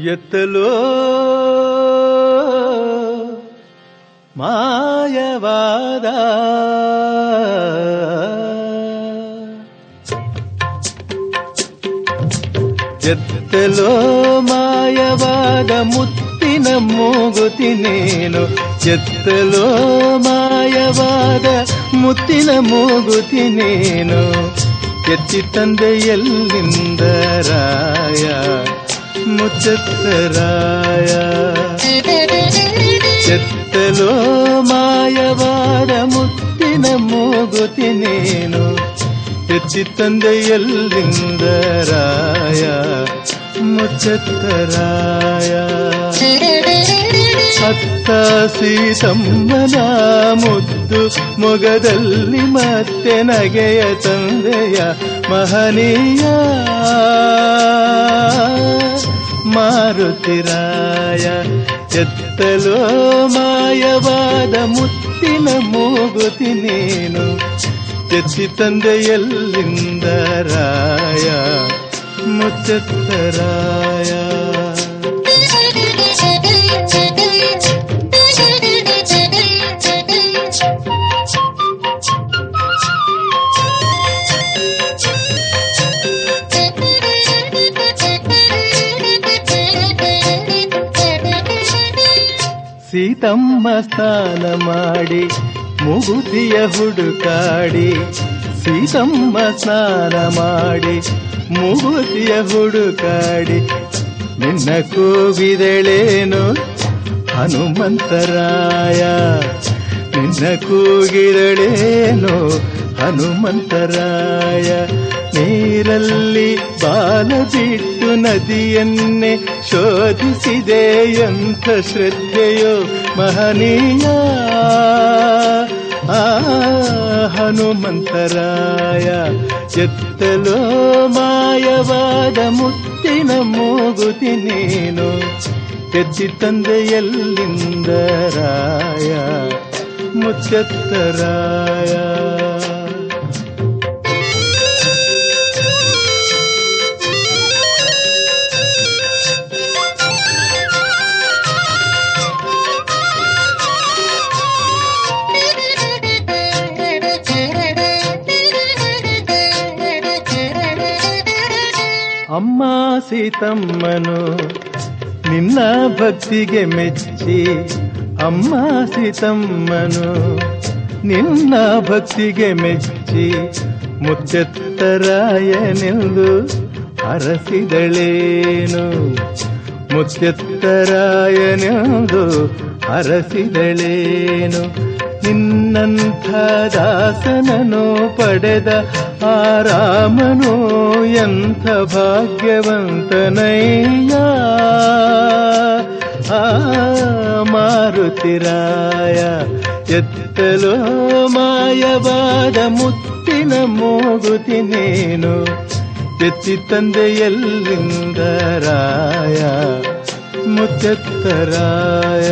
ಎತ್ತಲೋ ಮಾಯವಾದ ಎತ್ತಲೋ ಮಾಯವಾದ ಮುತ್ತಿನ ಮೂಗುತಿ ನೀನು ಎತ್ತಲೋ ಮಾಯವಾದ ಮುತ್ತಿನ ಮೂಗುತಿ ನೀನು ಎತ್ತಿ ತಂದೆ ಎಲ್ಲಿಂದ ರಾಯ ಮುಚ್ಚತ್ತರಾಯ ಎತ್ತಲೋ ಮಾಯವಾದ ಮುತ್ತಿನ ಮೂಗುತಿ ನೀನು ಎತ್ತಿ ತಂದೆ ಎಲ್ಲಿಂದ ರಾಯ ಮುಚ್ಚತ್ತರಾಯ ಅತ್ತ ಸೀತಮ್ಮನ ಮುದ್ದು ಮೊಗದಲ್ಲಿ ಮತ್ತೆ ನಗೆಯ ತಂದೆಯ ಮಹನೀಯ ಮಾರುತಿರಾಯ ಎತ್ತಲೋ ಮಾಯವಾದ ಮುತ್ತಿನ ಮೂಗುತಿ ನೀನು ಎತ್ತಿ ತಂದೆ ಎಲ್ಲಿಂದ ರಾಯ ಮುಚ್ಚತ್ತರಾಯ ಸೀತಮ್ಮ ಸ್ನಾನ ಮಾಡಿ ಮೂಗುತಿಯ ಹುಡುಕಾಡಿ ಸೀತಮ್ಮ ಸ್ನಾನ ಮಾಡಿ ಮೂಗುತಿಯ ಹುಡುಕಾಡಿ ನಿನ್ನ ಕೂಗಿದಳೇನು ಹನುಮಂತರಾಯ ನಿನ್ನ ಕೂಗಿದಳೇನು ಹನುಮಂತರಾಯ ನೀರಲ್ಲಿ ಬಾಲ ಬಿಟ್ಟು ನದಿಯನ್ನೇ ಶೋಧಿಸಿದೆ ಎಂಥ ಶ್ರದ್ಧೆಯೋ ಮಹನೀಯ ಹನುಮಂತರಾಯ ಎತ್ತಲೋ ಮಾಯವಾದ ಮುತ್ತಿನ ಮೂಗುತಿ ನೀನು ಎತ್ತಿ ತಂದೆ ಎಲ್ಲಿಂದ ರಾಯ ಮುಚ್ಚತ್ತರಾಯ ಅಮ್ಮ ಸೀತಮ್ಮನು ನಿನ್ನ ಭಕ್ತಿಗೆ ಮೆಚ್ಚಿ ಅಮ್ಮ ಸೀತಮ್ಮನು ನಿನ್ನ ಭಕ್ತಿಗೆ ಮೆಚ್ಚಿ ಮುಚ್ಚತ್ತರಾಯನೆಂದು ಹರಸಿದಳೇನು ಮುಚ್ಚತ್ತರಾಯನೆಂದು ಹರಸಿದಳೇನು ನಿನ್ನಂಥ ದಾಸನನು ಪಡೆದ ಆ ರಾಮನು ಎಂಥ ಭಾಗ್ಯವಂತನಯ್ಯ ಮಾರುತಿರಾಯ ಎತ್ತಲೋ ಮಾಯವಾದ ಮುತ್ತಿನ ಮೂಗುತಿ ನೀನು ಎತ್ತಿ ತಂದೆ ಎಲ್ಲಿಂದ ರಾಯ ಮುಚ್ಚತ್ತರಾಯ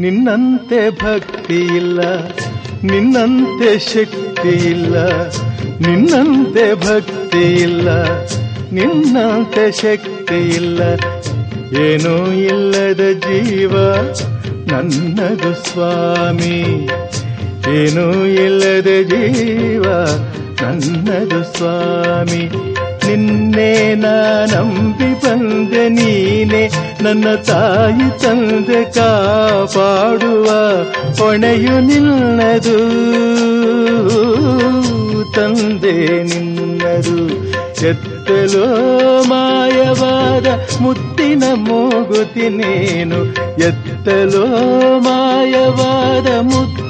ನಿನ್ನಂತೆ ಭಕ್ತಿ ಇಲ್ಲ ನಿನ್ನಂತೆ ಶಕ್ತಿ ಇಲ್ಲ ನಿನ್ನಂತೆ ಭಕ್ತಿ ಇಲ್ಲ ನಿನ್ನಂತೆ ಶಕ್ತಿ ಇಲ್ಲ ಏನೂ ಇಲ್ಲದ ಜೀವ ನನ್ನದು ಸ್ವಾಮಿ ಏನೂ ಇಲ್ಲದ ಜೀವ ನನ್ನದು ಸ್ವಾಮಿ ನಿನ್ನೆ ನಂಬಿ ಬಂದೆ ನೀನೆ ನನ್ನ ತಾಯಿ ತಂದೆ ಕಾಪಾಡುವ ಹೊಣೆಯು ನಿನ್ನದು ತಂದೆ ನಿನ್ನದು ಎತ್ತಲೋ ಮಾಯವಾದ ಮುತ್ತಿನ ಮೂಗುತಿ ನೀನು ಎತ್ತಲೋ ಮಾಯವಾದ ಮುತ್ತು